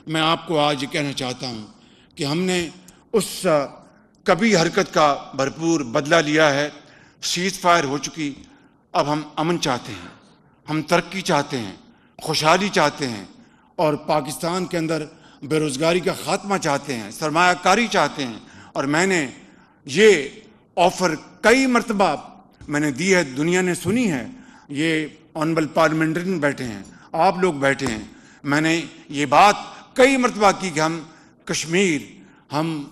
میں آپ کو آج یہ کہنا چاہتا ہوں کہ ہم نے اس کبھی حرکت کا بھرپور بدلہ لیا ہے. سیز فائر ہو چکی، اب ہم امن چاہتے ہیں، ہم ترقی چاہتے ہیں، خوشحالی چاہتے ہیں، اور پاکستان کے اندر بے روزگاری کا خاتمہ چاہتے ہیں، سرمایہ کاری چاہتے ہیں. اور میں نے یہ آفر کئی مرتبہ میں نے دی ہے، دنیا نے سنی ہے. یہ آنریبل پارلیمنٹرین بیٹھے ہیں، آپ لوگ بیٹھے ہیں. میں نے یہ بات کئی مرتبہ کی کہ ہم کشمیر، ہم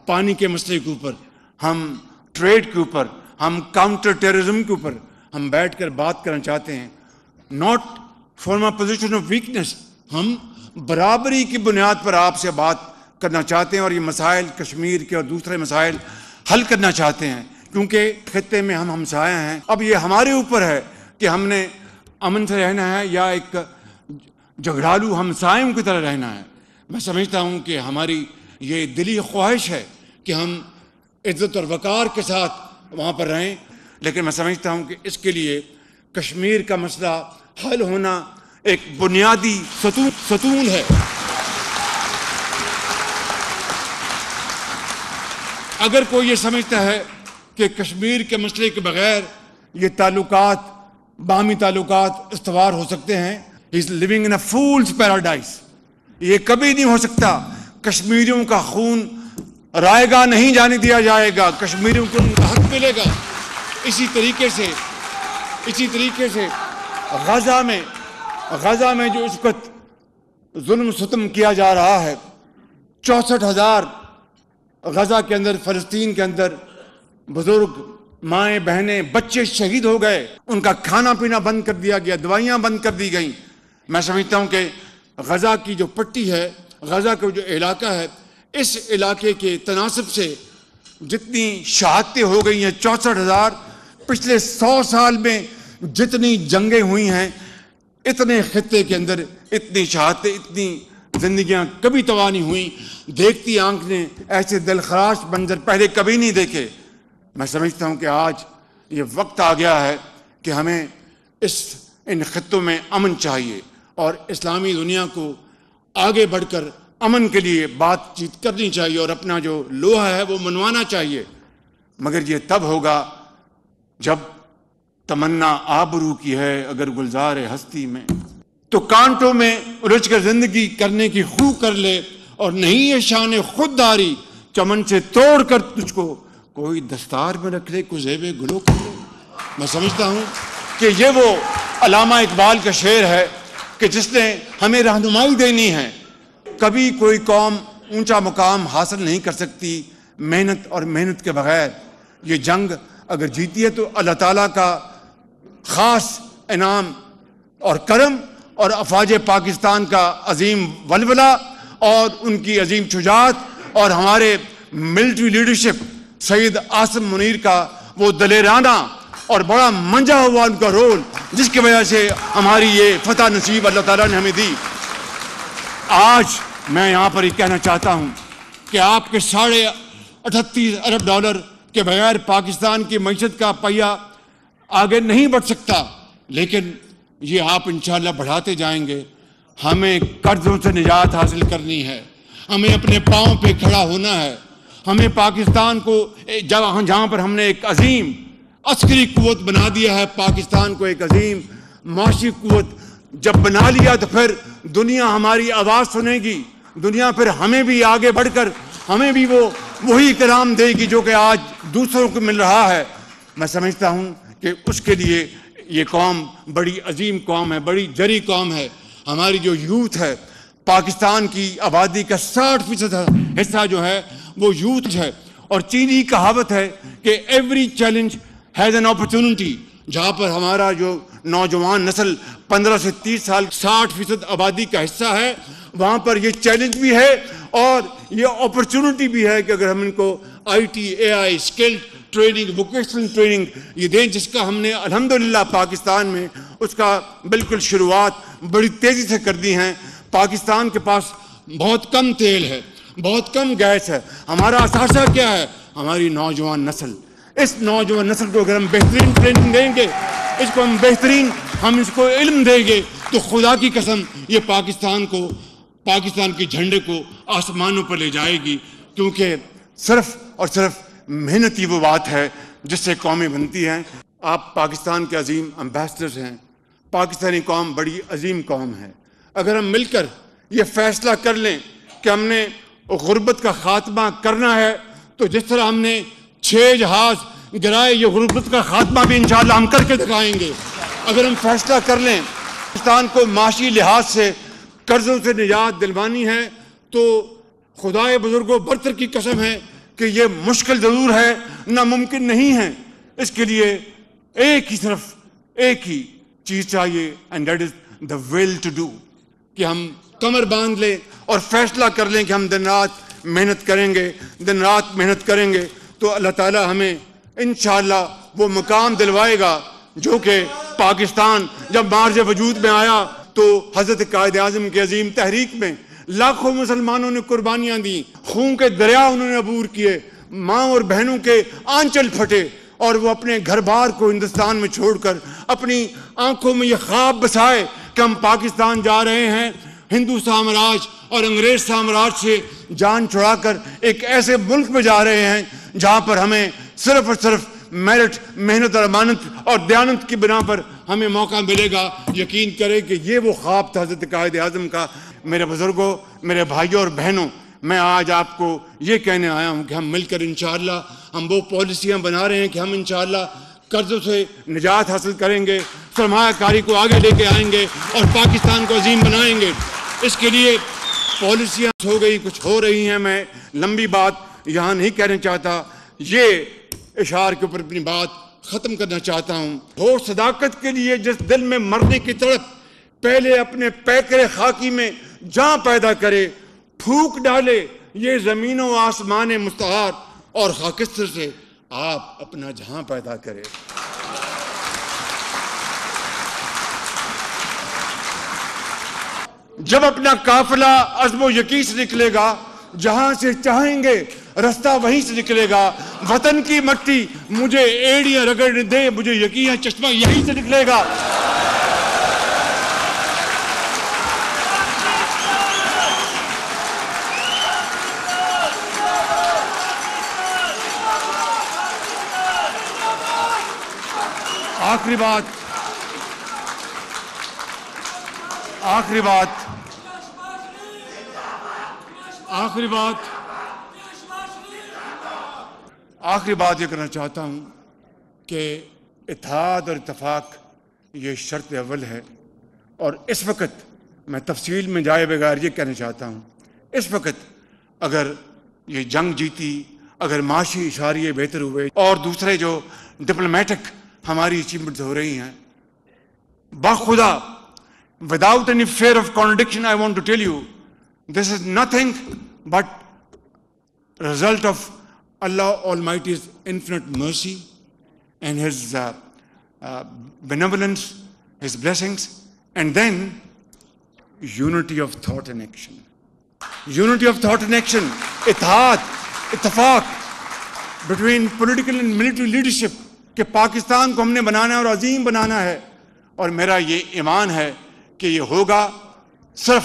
پانی کے مسئلے کے اوپر، ہم ٹریڈ کے اوپر، ہم کاؤنٹر ٹیررزم کے اوپر ہم بیٹھ کر بات کرنا چاہتے ہیں. Not from a position of weakness, ہم برابری کی بنیاد پر آپ سے بات کرنا چاہتے ہیں اور یہ مسائل کشمیر کے اور دوسرے مسائل حل کرنا چاہتے ہیں، کیونکہ خطے میں ہم ہمسایہ ہیں. اب یہ ہمارے اوپر ہے کہ ہم نے امن سے رہنا ہے یا ایک جھگڑالو ہمسایوں کی طرح رہنا ہے. میں سمجھتا ہوں کہ ہماری یہ دلی خواہش ہے کہ ہم عزت اور وقار کے ساتھ وہاں پر رہیں، لیکن میں سمجھتا ہوں کہ اس کے لیے کشمیر کا مسئلہ حل ہونا ایک بنیادی ستون ہے. اگر کوئی یہ سمجھتا ہے کہ کشمیر کے مسئلے کے بغیر یہ تعلقات، باہمی تعلقات استوار ہو سکتے ہیں، he is living in a fool's paradise. یہ کبھی نہیں ہو سکتا. کشمیریوں کا خون رائے گا نہیں جانے دیا جائے گا، کشمیریوں کو ان کا حق ملے گا. اسی طریقے سے غزہ میں جو اس وقت ظلم ستم کیا جا رہا ہے، 64,000 غزہ کے اندر، فلسطین کے اندر بزرگ، مائیں، بہنیں، بچے شہید ہو گئے، ان کا کھانا پینا بند کر دیا گیا، دوائیاں بند کر دی گئیں. میں سمجھتا ہوں کہ غزہ کی جو پٹی ہے، غزہ کا جو علاقہ ہے، اس علاقے کے تناسب سے جتنی شہادتیں ہو گئی ہیں، 64,000، پچھلے 100 سال میں جتنی جنگیں ہوئی ہیں، اتنے خطے کے اندر اتنی شہادتیں، اتنی زندگیاں کبھی تباہ نہیں ہوئیں. دیکھتی آنکھ نے ایسے دلخراش منظر پہلے کبھی نہیں دیکھے. میں سمجھتا ہوں کہ آج یہ وقت آ گیا ہے کہ ہمیں ان خطوں میں امن چاہیے اور اسلامی دنیا کو آگے بڑھ کر امن کے لیے بات چیت کرنی چاہیے اور اپنا جو لوہا ہے وہ منوانا چاہیے. مگر یہ تب ہوگا جب تمنا آبرو کی ہے اگر گلزار ہستی میں، تو کانٹوں میں الجھ کر زندگی کرنے کی خو کر لے، اور نہیں یہ شان خودداری چمن سے توڑ کر تجھ کو کوئی دستار میں رکھ لے، کوئی زیب گلو کر لے. میں سمجھتا ہوں کہ یہ وہ علامہ اقبال کا شعر ہے کہ جس نے ہمیں رہنمائی دینی ہے. کبھی کوئی قوم اونچا مقام حاصل نہیں کر سکتی محنت کے بغیر. یہ جنگ اگر جیتی ہے تو اللہ تعالیٰ کا خاص انعام اور کرم، اور افواج پاکستان کا عظیم ولولہ اور ان کی عظیم شجاعت، اور ہمارے ملٹری لیڈرشپ سید عاصم منیر کا وہ دلیرانہ اور بڑا منجا ہوا ان کا رول، جس کی وجہ سے ہماری یہ فتح نصیب اللہ تعالیٰ نے ہمیں دی. آج میں یہاں پر یہ کہنا چاہتا ہوں کہ آپ کے $38 ارب کے بغیر پاکستان کی معیشت کا پہیہ آگے نہیں بڑھ سکتا، لیکن یہ آپ انشاءاللہ بڑھاتے جائیں گے. ہمیں قرضوں سے نجات حاصل کرنی ہے، ہمیں اپنے پاؤں پہ کھڑا ہونا ہے. ہمیں پاکستان کو جہاں پر ہم نے ایک عظیم عسکری قوت بنا دیا ہے، پاکستان کو ایک عظیم معاشی قوت جب بنا لیا تو پھر دنیا ہماری آواز سنے گی. دنیا پھر ہمیں بھی آگے بڑھ کر ہمیں بھی وہی کرام دے گی جو کہ آج دوسروں کو مل رہا ہے. میں سمجھتا ہوں کہ اس کے لیے یہ قوم بڑی عظیم قوم ہے، بڑی جری قوم ہے. ہماری جو یوتھ ہے، پاکستان کی آبادی کا 60% حصہ جو ہے وہ یوتھ ہے. اور چینی کہاوت ہے کہ every challenge has an opportunity. جہاں پر ہمارا جو نوجوان نسل 15 سے 30 سال 60% آبادی کا حصہ ہے، وہاں پر یہ چیلنج بھی ہے اور یہ اپرچونٹی بھی ہے کہ اگر ہم ان کو IT، AI، skilled training, vocational training یہ دیں، جس کا ہم نے الحمدللہ پاکستان میں اس کا بالکل شروعات بڑی تیزی سے کر دی ہیں. پاکستان کے پاس بہت کم تیل ہے، بہت کم گیس ہے. ہمارا اثاثہ کیا ہے؟ ہماری نوجوان نسل. اس نوجوان نسل کو اگر ہم بہترین ٹریننگ دیں گے، اس کو علم دیں گے، تو خدا کی قسم یہ پاکستان کو پاکستان کے جھنڈے کو آسمانوں پر لے جائے گی، کیونکہ صرف اور صرف محنت ہی وہ بات ہے جس سے قومیں بنتی ہیں۔ آپ پاکستان کے عظیم امبیسڈرز ہیں، پاکستانی قوم بڑی عظیم قوم ہے۔ اگر ہم مل کر یہ فیصلہ کر لیں کہ ہم نے غربت کا خاتمہ کرنا ہے، تو جس طرح ہم نے 6 جہاز گرائے، یہ غربت کا خاتمہ بھی انشاءاللہ ہم کر کے دکھائیں گے۔ اگر ہم فیصلہ کر لیں پاکستان کو معاشی لحاظ سے قرضوں سے نجات دلوانی ہے، تو خدائے بزرگوں برتر کی قسم ہے کہ یہ مشکل ضرور ہے، ناممکن نہیں ہے۔ اس کے لیے صرف ایک ہی چیز چاہیے، and that is the will to do, کہ ہم کمر باندھ لیں اور فیصلہ کر لیں کہ ہم دن رات محنت کریں گے، دن رات محنت کریں گے، تو اللہ تعالیٰ ہمیں انشاءاللہ وہ مقام دلوائے گا جو کہ پاکستان جب مارج وجود میں آیا تو حضرت قائد اعظم کی عظیم تحریک میں لاکھوں مسلمانوں نے قربانیاں دیں، خون کے دریا انہوں نے عبور کیے، ماں اور بہنوں کے آنچل پھٹے، اور وہ اپنے گھر بار کو ہندوستان میں چھوڑ کر اپنی آنکھوں میں یہ خواب بسائے کہ ہم پاکستان جا رہے ہیں، ہندو سامراج اور انگریز سامراج سے جان چھڑا کر ایک ایسے ملک میں جا رہے ہیں جہاں پر ہمیں صرف اور صرف میرٹ، محنت اور امانت اور دیانت کی بنا پر ہمیں موقع ملے گا۔ یقین کریں کہ یہ وہ خواب تھا حضرت قائد اعظم کا۔ میرے بزرگوں، میرے بھائیوں اور بہنوں، میں آج آپ کو یہ کہنے آیا ہوں کہ ہم مل کر انشاءاللہ ہم وہ پالیسیاں بنا رہے ہیں کہ ہم انشاءاللہ قرضوں سے نجات حاصل کریں گے، سرمایہ کاری کو آگے لے کے آئیں گے اور پاکستان کو عظیم بنائیں گے۔ اس کے لیے پالیسیاں ہو گئی، کچھ ہو رہی ہیں، میں لمبی بات یہاں نہیں کہنا چاہتا، یہ اشعار کے اوپر اپنی بات ختم کرنا چاہتا ہوں۔ ہو صداقت کے لیے جس دل میں مرنے کی تڑپ، پہلے اپنے پیکرے خاکی میں جاں پیدا کرے، پھونک ڈالے یہ زمین و آسمان مستعار، اور خاکستر سے آپ اپنا جہاں پیدا کرے۔ جب اپنا قافلہ عزم و یقین سے نکلے گا، جہاں سے چاہیں گے رستہ وہیں سے نکلے گا، وطن کی مٹی مجھے ایڑیاں رگڑنے دے، مجھے یقین ہے چشمہ یہیں سے نکلے گا۔ آخری بات یہ کرنا چاہتا ہوں کہ اتحاد اور اتفاق یہ شرط اول ہے، اور اس وقت میں تفصیل میں جائے بغیر یہ کہنا چاہتا ہوں، اس وقت اگر یہ جنگ جیتی، اگر معاشی اشاریے بہتر ہوئے اور دوسرے جو ڈپلومیٹک ہماری اچیومنٹس ہو رہی ہیں، بخدا without any fear of contradiction I want to tell you this is nothing but result of Allah Almighty's infinite mercy and His benevolence, His blessings, and then unity of thought and action. Unity of thought and action, اتفاق between political and military leadership کہ پاکستان کو ہم نے بنانا ہے اور عظیم بنانا ہے، اور میرا یہ ایمان ہے کہ یہ ہوگا صرف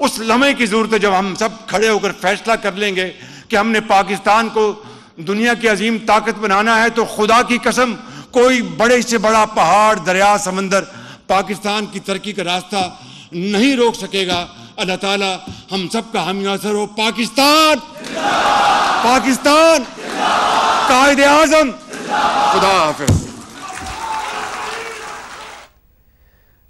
اس لمحے کی ضرورت ہے جب ہم سب کھڑے ہو کر فیصلہ کر لیں گے کہ ہم نے پاکستان کو دنیا کی عظیم طاقت بنانا ہے، تو خدا کی قسم کوئی بڑے سے بڑا پہاڑ، دریا، سمندر پاکستان کی ترقی کا راستہ نہیں روک سکے گا۔ اللہ تعالیٰ ہم سب کا حامی ناصر ہو۔ پاکستان، پاکستان، قائد اعظم، خدا حافظ۔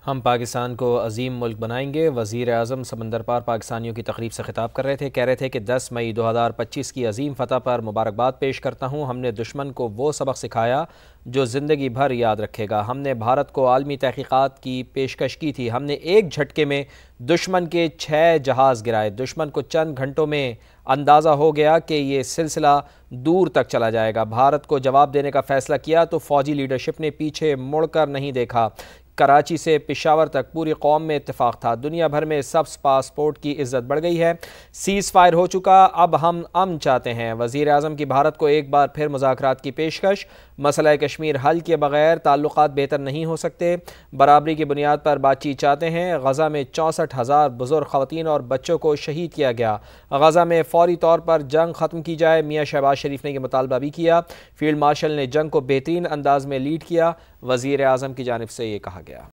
ہم پاکستان کو عظیم ملک بنائیں گے۔ وزیر اعظم سمندر پار پاکستانیوں کی تقریب سے خطاب کر رہے تھے، کہہ رہے تھے کہ 10 مئی 2025 کی عظیم فتح پر مبارکباد پیش کرتا ہوں۔ ہم نے دشمن کو وہ سبق سکھایا جو زندگی بھر یاد رکھے گا۔ ہم نے بھارت کو عالمی تحقیقات کی پیشکش کی تھی۔ ہم نے ایک جھٹکے میں دشمن کے 6 جہاز گرائے۔ دشمن کو چند گھنٹوں میں اندازہ ہو گیا کہ یہ سلسلہ دور تک چلا جائے گا۔ بھارت کو جواب دینے کا فیصلہ کیا تو فوجی لیڈرشپ نے پیچھے مڑ کر نہیں دیکھا۔ کراچی سے پشاور تک پوری قوم میں اتفاق تھا۔ دنیا بھر میں سبز پاسپورٹ کی عزت بڑھ گئی ہے۔ سیز فائر ہو چکا، اب ہم امن چاہتے ہیں۔ وزیر اعظم کی بھارت کو ایک بار پھر مذاکرات کی پیشکش۔ مسئلہ کشمیر حل کیے بغیر تعلقات بہتر نہیں ہو سکتے۔ برابری کی بنیاد پر بات چیت چاہتے ہیں۔ غزہ میں 64,000 بزرگ خواتین اور بچوں کو شہید کیا گیا۔ غزہ میں فوری طور پر جنگ ختم کی جائے، میاں شہباز شریف نے یہ مطالبہ بھی کیا۔ فیلڈ مارشل نے جنگ کو بہترین انداز میں لیڈ کیا، وزیر اعظم کی جانب سے یہ کہا گیا۔